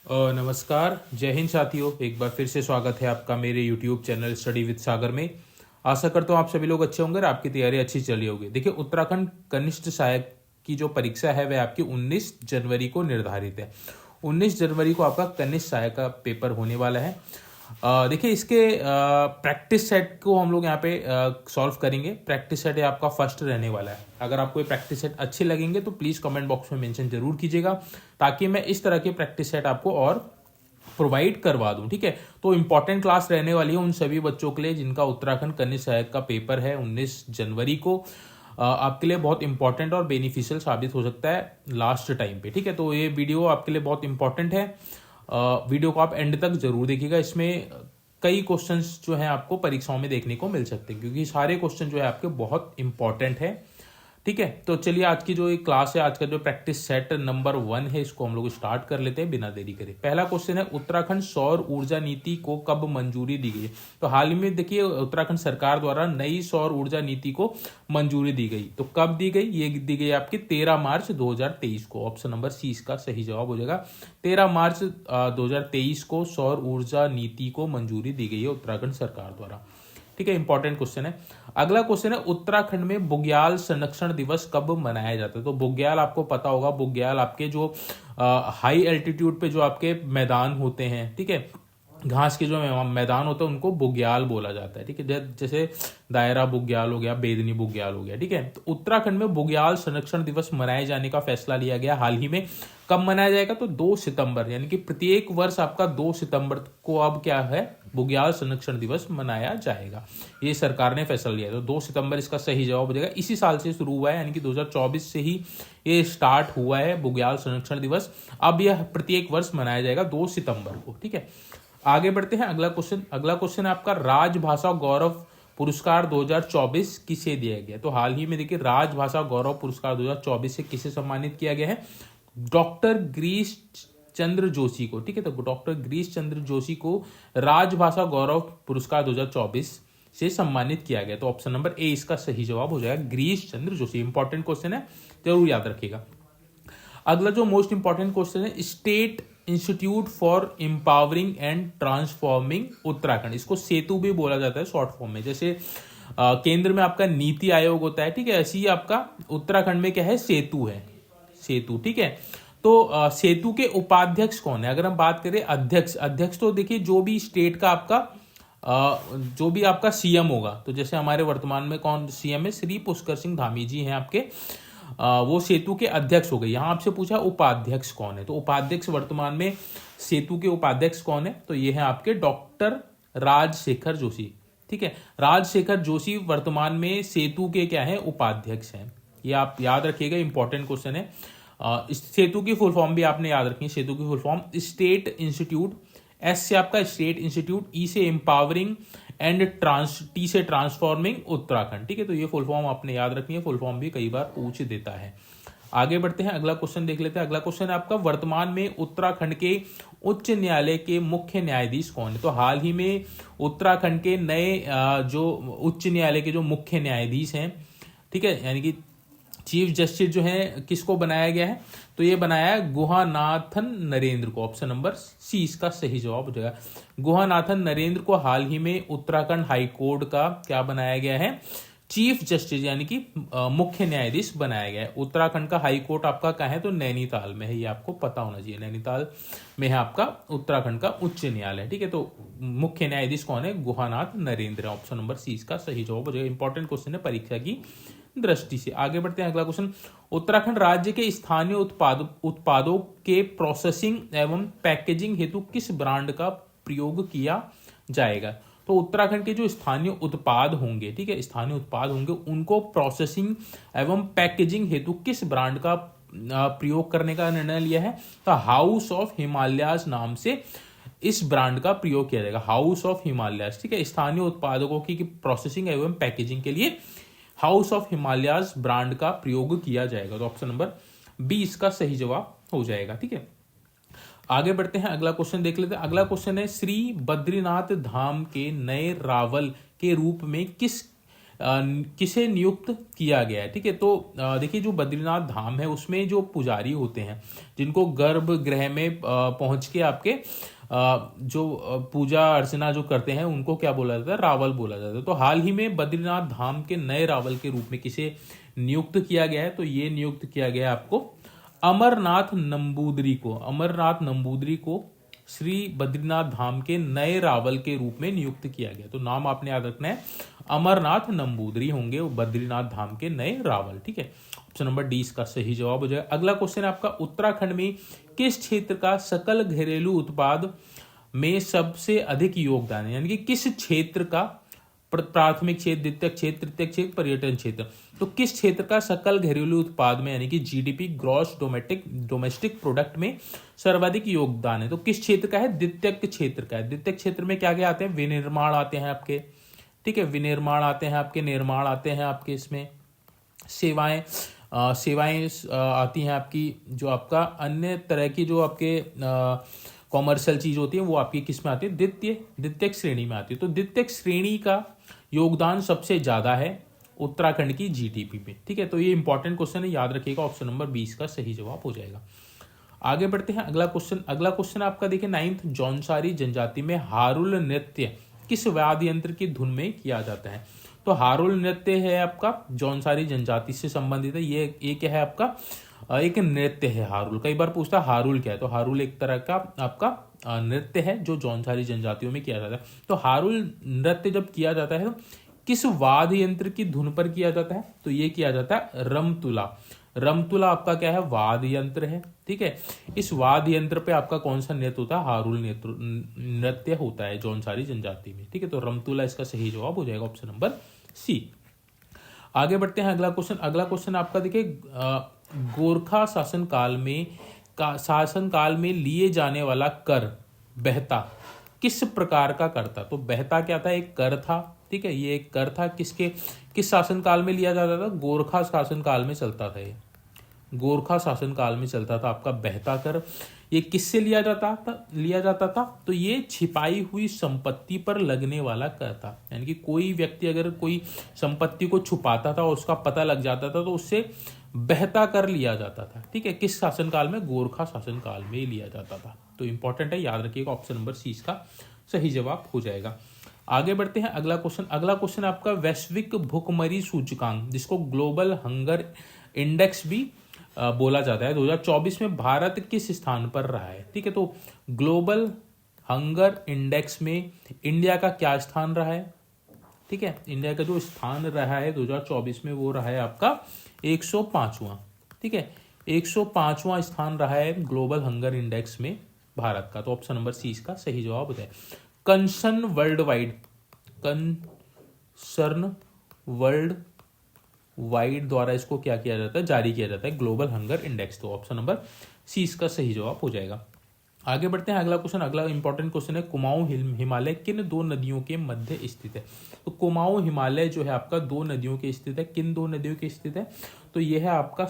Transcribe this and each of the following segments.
नमस्कार, जय हिंद साथियों। एक बार फिर से स्वागत है आपका मेरे यूट्यूब चैनल स्टडी विद सागर में। आशा करता हूँ आप सभी लोग अच्छे होंगे और आपकी तैयारी अच्छी चल रही होगी। देखिए, उत्तराखंड कनिष्ठ सहायक की जो परीक्षा है वह आपकी 19 जनवरी को निर्धारित है। 19 जनवरी को आपका कनिष्ठ सहायक का पेपर होने वाला है। देखिए, इसके प्रैक्टिस सेट को हम लोग यहाँ पे सॉल्व करेंगे। प्रैक्टिस सेट आपका फर्स्ट रहने वाला है। अगर आपको ये प्रैक्टिस सेट अच्छे लगेंगे तो प्लीज़ कमेंट बॉक्स में मेंशन जरूर कीजिएगा, ताकि मैं इस तरह के प्रैक्टिस सेट आपको और प्रोवाइड करवा दूं। ठीक है, तो इंपॉर्टेंट क्लास रहने वाली है उन सभी बच्चों के लिए जिनका उत्तराखंड कनिष्ठ सहायक का पेपर है 19 जनवरी को। आपके लिए बहुत इंपॉर्टेंट और बेनिफिशियल साबित हो सकता है लास्ट टाइम पे। ठीक है, तो ये वीडियो आपके लिए बहुत इंपॉर्टेंट है। वीडियो को आप एंड तक जरूर देखिएगा। इसमें कई क्वेश्चंस जो हैं आपको परीक्षाओं में देखने को मिल सकते हैं, क्योंकि सारे क्वेश्चन जो है आपके बहुत इंपॉर्टेंट है। ठीक है, तो चलिए आज की जो एक क्लास है, आज का जो प्रैक्टिस सेट नंबर 1 है, इसको हम लोग स्टार्ट कर लेते हैं बिना देरी करे। पहला क्वेश्चन है, उत्तराखंड सौर ऊर्जा नीति को कब मंजूरी दी गई? तो हाल ही में देखिए, उत्तराखंड सरकार द्वारा नई सौर ऊर्जा नीति को मंजूरी दी गई। तो कब दी गई? ये दी गई आपकी 13 मार्च 2023 को। ऑप्शन नंबर सी इसका सही जवाब हो जाएगा। 13 मार्च 2023 को सौर ऊर्जा नीति को मंजूरी दी गई है उत्तराखंड सरकार द्वारा। ठीक है, इंपॉर्टेंट क्वेश्चन है। अगला क्वेश्चन है, उत्तराखंड में बुग्याल संरक्षण दिवस कब मनाया जाता है? तो बुग्याल आपको पता होगा, बुग्याल आपके जो हाई एल्टीट्यूड पे जो आपके मैदान होते हैं, ठीक है, घास के जो मैदान होते हैं उनको बुग्याल बोला जाता है। ठीक है, जैसे दायरा बुग्याल हो गया, बेदनी बुग्याल हो गया। ठीक है, तो उत्तराखंड में बुग्याल संरक्षण दिवस मनाए जाने का फैसला लिया गया हाल ही में। कब मनाया जाएगा? तो 2 सितंबर, यानी कि प्रत्येक वर्ष आपका 2 सितंबर को अब क्या है, बुग्याल संरक्षण दिवस मनाया जाएगा। ये सरकार ने फैसला लिया, तो 2 सितंबर इसका सही जवाब हो जाएगा। इसी साल से शुरू हुआ है, यानी कि 2024 से ही ये स्टार्ट हुआ है बुग्याल संरक्षण दिवस। अब यह प्रत्येक वर्ष मनाया जाएगा 2 सितंबर को। ठीक है, आगे बढ़ते हैं। अगला क्वेश्चन है आपका, राजभाषा गौरव पुरस्कार 2024 किसे दिया गया? तो हाल ही में देखिए, राजभाषा गौरव पुरस्कार 2024 से किसे सम्मानित किया गया है? डॉक्टर गिरीश चंद्र जोशी को। ठीक है, तो डॉक्टर गिरीश चंद्र जोशी को राजभाषा गौरव पुरस्कार 2024 से सम्मानित किया गया। तो ऑप्शन नंबर ए इसका सही जवाब हो जाएगा, गिरीश चंद्र जोशी। इंपॉर्टेंट क्वेश्चन है, जरूर याद रखिएगा। अगला जो मोस्ट इंपॉर्टेंट क्वेश्चन है, state institute for empowering and transforming Uttarakhand, इसको सेतु भी बोला जाता है शॉर्ट फॉर्म में। जैसे केंद्र में आपका नीति आयोग होता है, ठीक है, ऐसे ही आपका उत्तराखंड में क्या है, सेतु है, सेतु। ठीक है, तो सेतु के उपाध्यक्ष कौन है? अगर हम बात करें अध्यक्ष तो देखिए, जो भी स्टेट का आपका जो भी आपका सीएम होगा, तो जैसे हमारे वर्तमान में कौन सीएम है, श्री पुष्कर सिंह धामी जी हैं आपके, वो सेतु के अध्यक्ष हो गए। यहां आपसे पूछा उपाध्यक्ष कौन है, तो उपाध्यक्ष वर्तमान में सेतु के उपाध्यक्ष कौन है? तो ये है आपके डॉक्टर राजशेखर जोशी। ठीक है, राजशेखर जोशी वर्तमान में सेतु के क्या है, उपाध्यक्ष हैं। ये आप याद रखिएगा, इंपॉर्टेंट क्वेश्चन है। इस सेतु की फुल फॉर्म भी आपने याद रखनी है। सेतु की full form state institute, S से आपका स्टेट इंस्टीट्यूट, ई से एम्पावरिंग एंड टी से ट्रांसफॉर्मिंग उत्तराखंड। ठीक है, तो ये फुल फॉर्म आपने याद रखनी है। फुल फॉर्म भी कई बार पूछ देता है। आगे बढ़ते हैं, अगला क्वेश्चन देख लेते हैं। अगला क्वेश्चन है आपका, वर्तमान में उत्तराखंड के उच्च न्यायालय के मुख्य न्यायाधीश कौन है? तो हाल ही में उत्तराखंड के नए जो उच्च न्यायालय के जो मुख्य न्यायाधीश हैं, ठीक है, यानी कि चीफ जस्टिस जो है, किसको बनाया गया है? तो ये बनाया है गुहानाथन नरेंद्र को। ऑप्शन नंबर सी इसका सही जवाब हो जाएगा। गुहानाथन नरेंद्र को हाल ही में उत्तराखंड हाई कोर्ट का क्या बनाया गया है, चीफ जस्टिस, यानी कि मुख्य न्यायाधीश बनाया गया है। उत्तराखंड का हाई कोर्ट आपका कहाँ है? तो नैनीताल में है, ये आपको पता होना चाहिए। नैनीताल में है आपका उत्तराखंड का उच्च न्यायालय। ठीक है, तो मुख्य न्यायाधीश कौन है? गुहानाथ नरेंद्र। ऑप्शन नंबर सी इसका सही जवाब हो जाएगा। इंपॉर्टेंट क्वेश्चन है परीक्षा की दृष्टि से। आगे बढ़ते हैं, अगला क्वेश्चन, उत्तराखंड राज्य के स्थानीय उत्पादों के प्रोसेसिंग एवं पैकेजिंग हेतु किस ब्रांड का प्रयोग किया जाएगा? तो उत्तराखंड के जो स्थानीय उत्पाद होंगे, ठीक है, स्थानीय उत्पाद होंगे, उनको प्रोसेसिंग एवं पैकेजिंग हेतु किस ब्रांड का प्रयोग करने का निर्णय लिया है? तो हाउस ऑफ हिमालयाज नाम से इस ब्रांड का प्रयोग किया जाएगा, हाउस ऑफ हिमालयाज। ठीक है, स्थानीय उत्पादकों की प्रोसेसिंग एवं पैकेजिंग के लिए हाउस ऑफ हिमालयाज ब्रांड का प्रयोग किया जाएगा। तो ऑप्शन नंबर बी इसका सही जवाब हो जाएगा। ठीक है, आगे बढ़ते हैं, अगला क्वेश्चन देख लेते हैं। अगला क्वेश्चन है, श्री बद्रीनाथ धाम के नए रावल के रूप में किस किसे नियुक्त किया गया है। ठीक है, तो देखिए जो बद्रीनाथ धाम है उसमें जो पुजारी होते हैं जिनको गर्भगृह में पहुंच के आपके जो पूजा अर्चना जो करते हैं उनको क्या बोला जाता है, रावल बोला जाता है। तो हाल ही में बद्रीनाथ धाम के नए रावल के रूप में किसे नियुक्त किया गया है, तो ये नियुक्त किया गया है आपको अमरनाथ नंबूदरी को। अमरनाथ नंबूदरी को श्री बद्रीनाथ धाम के नए रावल के रूप में नियुक्त किया गया। तो नाम आपने याद रखना है, अमरनाथ नंबूदरी होंगे बद्रीनाथ धाम के नए रावल। ठीक है, ऑप्शन नंबर डी इसका सही जवाब हो जाएगा। अगला क्वेश्चन है आपका, उत्तराखंड में किस क्षेत्र का सकल घरेलू उत्पाद में सबसे अधिक योगदान है, यानी कि किस क्षेत्र का, प्राथमिक क्षेत्र, द्वितीयक क्षेत्र, तृतीयक क्षेत्र, पर्यटन क्षेत्र, तो किस क्षेत्र का सकल घरेलू उत्पाद में यानी कि जीडीपी, ग्रॉस डोमेस्टिक प्रोडक्ट में सर्वाधिक योगदान है, तो किस क्षेत्र का है, द्वितीयक क्षेत्र का है। द्वितीयक क्षेत्र में क्या क्या आते हैं, विनिर्माण आते हैं आपके, ठीक है, विनिर्माण आते हैं आपके, निर्माण आते हैं आपके, इसमें सेवाएं आती हैं आपकी, जो आपका अन्य तरह की जो आपके कॉमर्शियल चीज होती है वो आपकी किस में आती है, द्वितीयक श्रेणी में आती है। तो द्वितीयक श्रेणी का योगदान सबसे ज्यादा है उत्तराखंड की जीडीपी में। ठीक है, तो ये इंपॉर्टेंट क्वेश्चन है, याद रखिएगा, ऑप्शन नंबर 20 का सही जवाब हो जाएगा। आगे बढ़ते हैं, अगला क्वेश्चन आपका देखिए 9th जौनसारी जनजाति में हारुल नृत्य किस वाद्य यंत्र की धुन में किया जाता है। तो हारुल नृत्य है आपका जौनसारी जनजाति से संबंधित है। ये क्या है आपका, एक नृत्य है हारुल। कई बार पूछता है हारुल क्या है, तो हारुल एक तरह का आपका नृत्य है जो जौनसारी जनजातियों में किया जाता है। तो हारुल नृत्य जब किया जाता है तो किस वाद्य यंत्र की धुन पर किया जाता है, तो ये किया जाता है रमतुला। रमतुला आपका क्या है, वाद्य यंत्र है। ठीक है, इस वाद्य यंत्र पे आपका कौन सा नृत्य होता है, हारुल नृत्य होता है जौनसारी जनजाति में। ठीक है, तो रमतुला इसका सही जवाब हो जाएगा, ऑप्शन नंबर सी। आगे बढ़ते हैं, अगला क्वेश्चन आपका देखिए, गोरखा शासनकाल में लिए जाने वाला कर बेहता किस प्रकार का कर था। तो बेहता क्या था, एक कर था। ठीक है, ये एक कर था, किस शासनकाल में लिया जाता था, गोरखा शासनकाल में चलता था। ये गोरखा शासनकाल में चलता था आपका बेहता कर। ये किससे लिया जाता था, तो ये छिपाई हुई संपत्ति पर लगने वाला कर था। यानी कि कोई व्यक्ति अगर कोई संपत्ति को छुपाता था और उसका पता लग जाता था तो उससे बेहता कर लिया जाता था। ठीक है, किस शासनकाल में, गोरखा शासनकाल में ही लिया जाता था। तो इंपॉर्टेंट है, याद रखिएगा, ऑप्शन नंबर सी इसका सही जवाब हो जाएगा। आगे बढ़ते हैं, अगला क्वेश्चन आपका, वैश्विक भुखमरी सूचकांक जिसको ग्लोबल हंगर इंडेक्स भी बोला जाता है, 2024 में भारत किस स्थान पर रहा है। ठीक है, तो ग्लोबल हंगर इंडेक्स में इंडिया का क्या स्थान रहा है। ठीक है, इंडिया का जो स्थान रहा है 2024 में वो रहा है आपका 105वां। ठीक है, 105वां स्थान रहा है ग्लोबल हंगर इंडेक्स में भारत का। तो ऑप्शन नंबर सी इसका सही जवाब होता है। कंसर्न वर्ल्ड वाइड द्वारा इसको क्या किया जाता है, जारी किया जाता है, ग्लोबल हंगर इंडेक्स। तो ऑप्शन नंबर सी इसका सही जवाब हो जाएगा। आगे बढ़ते हैं, अगला इंपॉर्टेंट क्वेश्चन है, कुमाऊं हिमालय किन दो नदियों के मध्य स्थित है। तो कुमाऊं हिमालय जो है आपका दो नदियों के स्थित है। किन दो नदियों के स्थित है, तो यह है आपका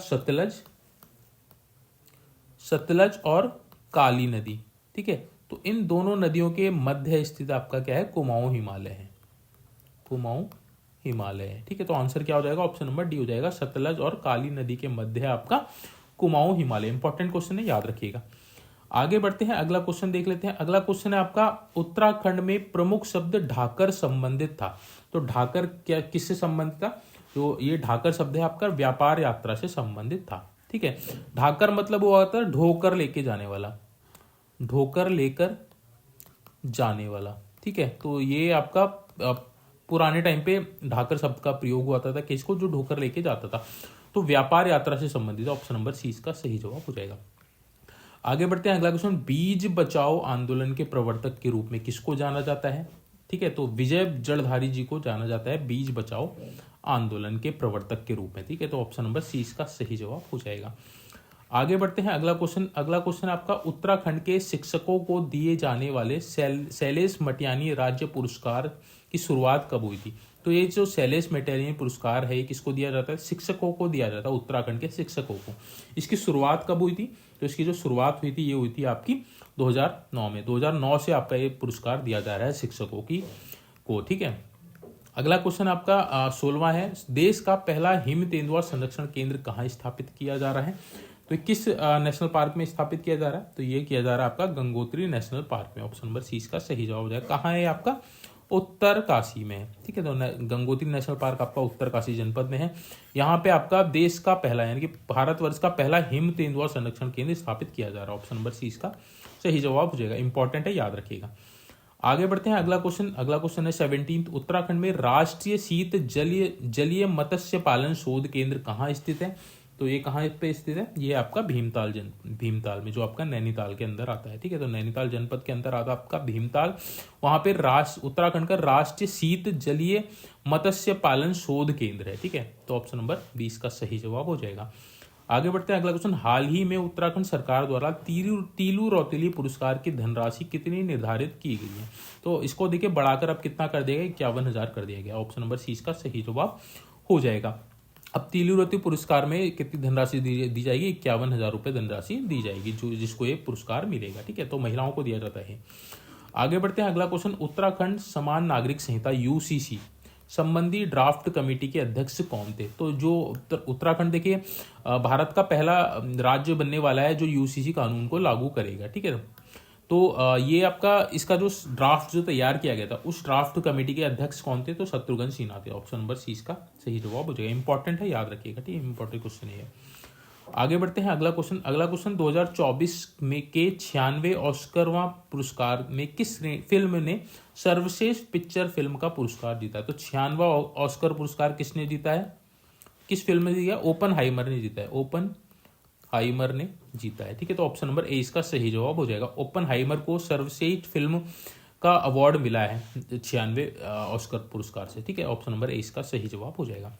सतलज और काली नदी। ठीक है, तो इन दोनों नदियों के मध्य स्थित आपका क्या है, कुमाऊं हिमालय है। कुमाऊं हिमालय है। ठीक है, तो आंसर क्या हो जाएगा, ऑप्शन नंबर डी हो जाएगा, सतलज और काली नदी के मध्य है आपका कुमाऊं हिमालय। इंपॉर्टेंट क्वेश्चन है, याद रखिएगा। आगे बढ़ते हैं, अगला क्वेश्चन देख लेते हैं। अगला क्वेश्चन है आपका, उत्तराखंड में प्रमुख शब्द ढाकर संबंधित था। तो ढाकर क्या किससे संबंधित था, तो ये ढाकर शब्द है आपका व्यापार यात्रा से संबंधित था। ठीक है, ढाकर मतलब वो आता है ढोकर लेके जाने वाला, ढोकर लेकर जाने वाला। ठीक है, तो ये आपका पुराने टाइम पे ढाकर शब्द का प्रयोग हुआ था किसको, जो ढोकर लेके जाता था। तो व्यापार यात्रा से संबंधित, ऑप्शन नंबर सी इसका सही जवाब हो जाएगा। आगे बढ़ते हैं, अगला क्वेश्चन, बीज बचाओ आंदोलन के प्रवर्तक के रूप में किसको जाना जाता है। ठीक है, तो विजय जड़धारी जी को जाना जाता है बीज बचाओ आंदोलन के प्रवर्तक के रूप में। ठीक है, तो ऑप्शन नंबर सी इसका सही जवाब हो जाएगा। आगे बढ़ते हैं, अगला क्वेश्चन आपका, उत्तराखंड के शिक्षकों को दिए जाने वाले शैलेश मटियानी राज्य पुरस्कार की शुरुआत कब हुई थी। तो ये जो शैलेश मटियानी पुरस्कार है, किसको दिया जाता है, शिक्षकों को दिया जाता है, उत्तराखंड के शिक्षकों को। इसकी शुरुआत कब हुई थी, तो इसकी जो शुरुआत हुई थी ये हुई थी आपकी 2009 में। 2009 से आपका ये पुरस्कार दिया जा रहा है शिक्षकों को। ठीक है, अगला क्वेश्चन आपका 16वां है, देश का पहला हिम तेंदुआ संरक्षण केंद्र कहाँ स्थापित किया जा रहा है? तो ये किस नेशनल पार्क में स्थापित किया जा रहा है? तो ये किया जा रहा है आपका गंगोत्री नेशनल पार्क में। ऑप्शन नंबर सी इसका सही जवाब हो जाएगा। कहाँ है आपका? उत्तरकाशी में है। ठीक है, तो गंगोत्री नेशनल पार्क आपका उत्तरकाशी जनपद में है। यहाँ पे आपका देश का पहला यानी कि भारतवर्ष का पहला हिम तेंदुआ संरक्षण केंद्र स्थापित किया जा रहा है। ऑप्शन नंबर सी इसका सही जवाब हो जाएगा। इंपॉर्टेंट है, याद रखिएगा। आगे बढ़ते हैं। अगला क्वेश्चन है 17, उत्तराखंड में राष्ट्रीय शीत जलीय मत्स्य पालन शोध केंद्र कहाँ स्थित है? तो ये कहाँ पे स्थित है? ये आपका भीमताल में, जो आपका नैनीताल के अंदर आता है। ठीक है, तो नैनीताल जनपद के अंदर आता है आपका भीमताल। वहां पे उत्तराखंड का राष्ट्रीय शीत जलीय मत्स्य पालन शोध केंद्र है। ठीक है, तो ऑप्शन नंबर 20 का सही जवाब हो जाएगा। आगे बढ़ते हैं। अगला क्वेश्चन, हाल ही में उत्तराखंड सरकार द्वारा तीलू रौतेली पुरस्कार की धनराशि कितनी निर्धारित की गई है? तो इसको देखिए बढ़ाकर अब कितना कर दिया गया? 51,000 कर दिया गया। ऑप्शन नंबर सी इसका सही जवाब हो जाएगा। अब तीलू रौतेली पुरस्कार में कितनी धनराशि दी जाएगी? 51,000 रुपये धनराशि दी जाएगी, जो जिसको ये पुरस्कार मिलेगा। ठीक है, तो महिलाओं को दिया जाता है। आगे बढ़ते हैं। अगला क्वेश्चन, उत्तराखंड समान नागरिक संहिता यूसीसी संबंधी ड्राफ्ट कमेटी के अध्यक्ष कौन थे? तो जो उत्तराखंड देखिए भारत का पहला राज्य बनने वाला है जो यूसीसी कानून को लागू करेगा। ठीक है, तो ये आपका इसका जो ड्राफ्ट जो तैयार किया गया था, उस ड्राफ्ट कमेटी के अध्यक्ष कौन थे? तो शत्रुघ्न सिन्हा थे। ऑप्शन नंबर सी इसका सही जवाब हो जाएगा। इंपॉर्टेंट है, याद रखिएगा। ठीक है, इंपॉर्टेंट क्वेश्चन है। आगे बढ़ते हैं। अगला क्वेश्चन 2024 में के 96वें ऑस्करवां पुरस्कार में किस फिल्म ने सर्वश्रेष्ठ पिक्चर फिल्म का पुरस्कार जीता है? तो 96वां ऑस्कर पुरस्कार किसने जीता है? किस फिल्म ने जीता? ओपनहाइमर ने जीता है। ओपनहाइमर ने जीता है। ठीक है, तो ऑप्शन नंबर ए इसका सही जवाब हो जाएगा। ओपनहाइमर को सर्वश्रेष्ठ फिल्म का अवार्ड मिला है 96वें ऑस्कर पुरस्कार से। ठीक है, ऑप्शन नंबर ए इसका सही जवाब हो जाएगा।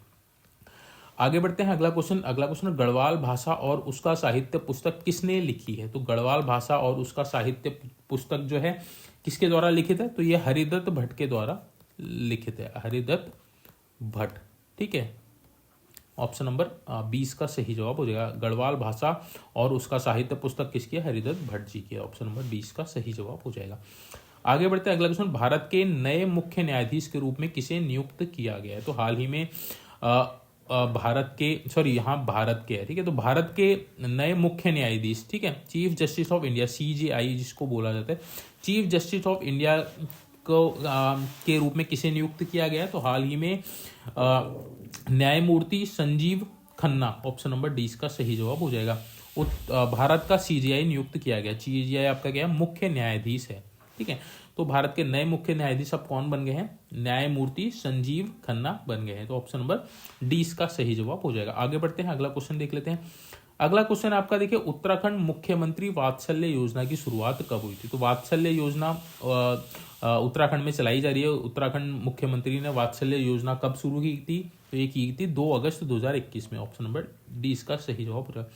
आगे बढ़ते हैं। अगला क्वेश्चन गढ़वाल भाषा और उसका साहित्य पुस्तक किसने लिखी है? तो गढ़वाल भाषा और उसका साहित्य पुस्तक जो है किसके द्वारा लिखित है? तो ये हरिदत्त भट्ट के द्वारा लिखित है। हरिदत्त भट्ट। ठीक है, ऑप्शन नंबर 20 का सही जवाब हो जाएगा। गढ़वाल भाषा और उसका साहित्य पुस्तक किसकी है? हरिदत्त भट्ट जी की है। ऑप्शन नंबर 20 का सही जवाब हो जाएगा। आगे बढ़ते हैं। अगला क्वेश्चन, भारत के नए मुख्य न्यायाधीश के रूप में किसे नियुक्त किया गया है? तो हाल ही में भारत के है। ठीक है, तो भारत के नए मुख्य न्यायाधीश, ठीक है, chief justice of India CJI जिसको बोला जाता है, चीफ जस्टिस ऑफ इंडिया को के रूप में किसे नियुक्त किया गया है? तो हाल ही में न्यायमूर्ति Sanjeev Khanna. Option number D का सही जवाब हो जाएगा। भारत का CJI नियुक्त किया गया। CJI आपका क्या है? मुख्य न्यायाधीश है। ठीक है, तो भारत के नए मुख्य न्यायाधीश अब कौन बन गए हैं? न्यायमूर्ति संजीव खन्ना बन गए हैं। तो ऑप्शन नंबर डी इसका सही जवाब हो जाएगा। आगे बढ़ते हैं। अगला क्वेश्चन देख लेते हैं। अगला क्वेश्चन आपका देखिए, उत्तराखंड मुख्यमंत्री वात्सल्य योजना की शुरुआत कब हुई थी? तो वात्सल्य योजना उत्तराखंड में चलाई जा रही है। उत्तराखंड मुख्यमंत्री ने वात्सल्य योजना कब शुरू की थी? तो ये की थी 2 अगस्त 2021 में। ऑप्शन नंबर डी इसका सही जवाब हो जाएगा।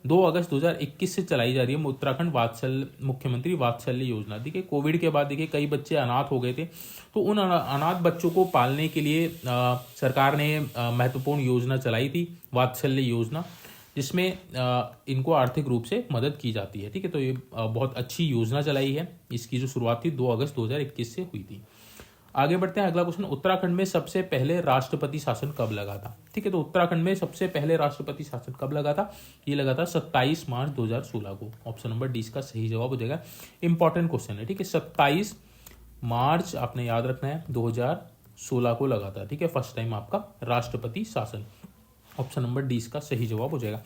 2 अगस्त 2021 से चलाई जा रही है उत्तराखंड मुख्यमंत्री वात्सल्य योजना। देखिए कोविड के बाद देखिए कई बच्चे अनाथ हो गए थे, तो उन अनाथ बच्चों को पालने के लिए सरकार ने महत्वपूर्ण योजना चलाई थी, वात्सल्य योजना, जिसमें इनको आर्थिक रूप से मदद की जाती है। ठीक है, तो ये बहुत अच्छी योजना चलाई है। इसकी जो शुरुआत थी 2 अगस्त 2021 से हुई थी। आगे बढ़ते हैं। अगला क्वेश्चन, उत्तराखंड में सबसे पहले राष्ट्रपति शासन कब लगा था? ठीक है, तो उत्तराखंड में सबसे पहले राष्ट्रपति शासन कब लगा था? ये लगा था 27 मार्च 2016 को। ऑप्शन नंबर डी का सही जवाब हो जाएगा। इंपॉर्टेंट क्वेश्चन है। ठीक है, 27 मार्च आपने याद रखना है 2016 को लगा था। ठीक है, फर्स्ट टाइम आपका राष्ट्रपति शासन। ऑप्शन नंबर डी का सही जवाब हो जाएगा।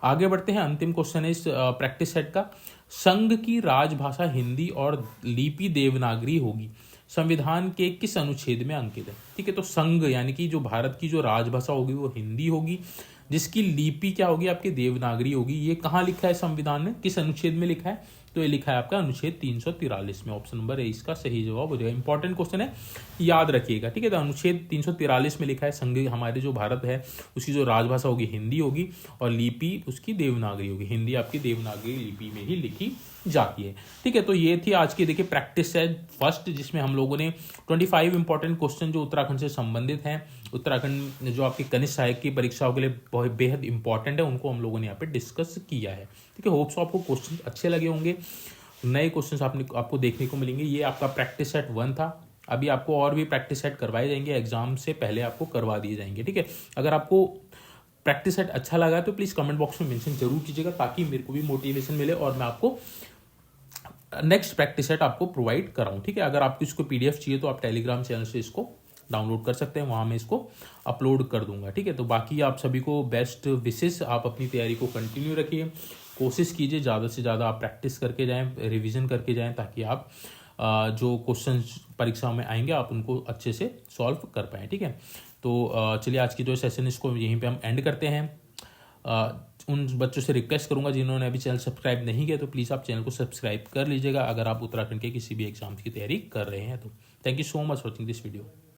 आगे बढ़ते हैं। अंतिम क्वेश्चन है इस प्रैक्टिस सेट का, संघ की राजभाषा हिंदी और लिपि देवनागरी होगी, संविधान के किस अनुच्छेद में अंकित है? ठीक है, तो संघ यानी कि जो भारत की जो राजभाषा होगी वो हिंदी होगी, जिसकी लिपि क्या होगी? आपकी देवनागरी होगी। ये कहाँ लिखा है संविधान में? किस अनुच्छेद में लिखा है? तो ये लिखा है आपका अनुच्छेद 343 में। ऑप्शन नंबर ए इसका सही जवाब हो जाएगा। इंपॉर्टेंट क्वेश्चन है, याद रखिएगा। ठीक है, तो अनुच्छेद 343 में लिखा है संघ हमारे जो भारत है उसकी जो राजभाषा होगी हिंदी होगी और लिपि उसकी देवनागरी होगी। हिंदी आपकी देवनागरी लिपि में ही लिखी जाती है। ठीक है, तो ये थी आज की देखिए प्रैक्टिस सेट फर्स्ट, जिसमें हम लोगों ने 25 इंपॉर्टेंट क्वेश्चन जो उत्तराखंड से संबंधित हैं, उत्तराखंड जो आपकी कनिष्ठ सहायक की परीक्षाओं के लिए बहुत बेहद इंपॉर्टेंट है, उनको हम लोगों ने यहाँ पे डिस्कस किया है। ठीक है, होप्स आपको क्वेश्चन अच्छे लगे होंगे, नए क्वेश्चन आपको देखने को मिलेंगे। ये आपका प्रैक्टिस सेट 1 था। अभी आपको और भी प्रैक्टिस सेट करवाए जाएंगे, एग्जाम से पहले आपको करवा दिए जाएंगे, ठीक है। अगर आपको प्रैक्टिस सेट अच्छा लगा तो प्लीज़ कमेंट बॉक्स में मेंशन जरूर कीजिएगा, ताकि मेरे को भी मोटिवेशन मिले और मैं आपको नेक्स्ट प्रैक्टिस सेट आपको प्रोवाइड कराऊं, ठीक है। अगर आपको इसको पीडीएफ चाहिए तो आप टेलीग्राम चैनल से इसको डाउनलोड कर सकते हैं, वहाँ मैं इसको अपलोड कर दूंगा, ठीक है। तो बाकी आप सभी को बेस्ट विशेस, आप अपनी तैयारी को कंटिन्यू रखिए, कोशिश कीजिए ज़्यादा से ज़्यादा आप प्रैक्टिस करके जाएं, रिवीजन करके जाएं, ताकि आप जो क्वेश्चन परीक्षा में आएंगे आप उनको अच्छे से सॉल्व कर पाएँ, ठीक है। तो चलिए आज की जो सेशन इसको यहीं पे हम एंड करते हैं। उन बच्चों से रिक्वेस्ट करूंगा जिन्होंने अभी चैनल सब्सक्राइब नहीं किया तो प्लीज़ आप चैनल को सब्सक्राइब कर लीजिएगा, अगर आप उत्तराखंड के किसी भी एग्जाम की तैयारी कर रहे हैं तो। Thank you so much watching this video.